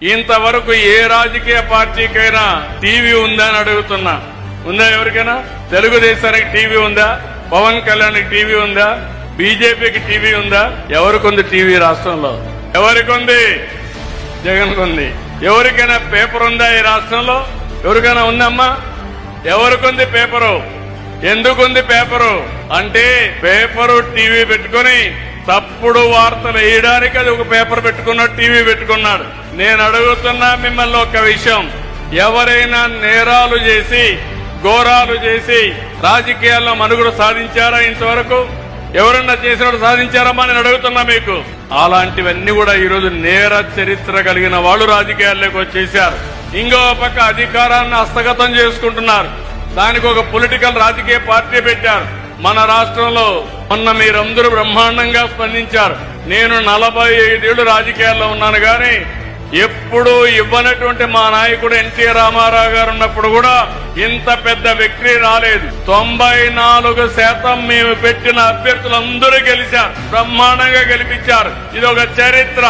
ఇంతవరకు ఏ రాజకీయ పార్టీకైనా టీవీ ఉందా అని అడుగుతున్నా. ఉందా ఎవరికైనా? తెలుగుదేశానికి టీవీ ఉందా? పవన్ కళ్యాణ్కి టీవీ ఉందా? బీజేపీకి టీవీ ఉందా? ఎవరికొంది టీవీ రాష్ట్రంలో? ఎవరికొంది? జగన్ కొంది. ఎవరికైనా పేపర్ ఉందా ఈ రాష్ట్రంలో? ఎవరికైనా ఉందమ్మా? ఎవరికొంది పేపరు? ఎందుకుంది పేపరు? అంటే పేపరు టీవీ పెట్టుకుని తప్పుడు వార్తలు వేయడానికి అది ఒక పేపర్ పెట్టుకున్నాడు, టీవీ పెట్టుకున్నాడు. నేను అడుగుతున్నా మిమ్మల్ని ఒక విషయం, ఎవరైనా నేరాలు చేసి ఘోరాలు చేసి రాజకీయాల్లో మనుగడ సాధించారా? ఇంతవరకు ఎవరన్నా చేసినట్టు సాధించారమ్మా నేను అడుగుతున్నా మీకు. అలాంటివన్నీ కూడా ఈరోజు నేర చరిత్ర కలిగిన వాళ్ళు రాజకీయాల్లోకి వచ్చేశారు. ఇంకో పక్క అధికారాన్ని హస్తగతం చేసుకుంటున్నారు. దానికి ఒక పొలిటికల్ రాజకీయ పార్టీ పెట్టారు. మన రాష్ట్రంలో మొన్న మీరందరూ బ్రహ్మాండంగా స్పందించారు. నేను 45 ఏళ్లు రాజకీయాల్లో ఉన్నాను కానీ ఎప్పుడూ ఇవ్వనటువంటి మా నాయకుడు ఎన్టీ రామారావు గారు ఉన్నప్పుడు కూడా ఇంత పెద్ద విక్టరీ రాలేదు. 94% మేము పెట్టిన అభ్యర్థులందరూ గెలిచారు, బ్రహ్మాండంగా గెలిపించారు. ఇది ఒక చరిత్ర.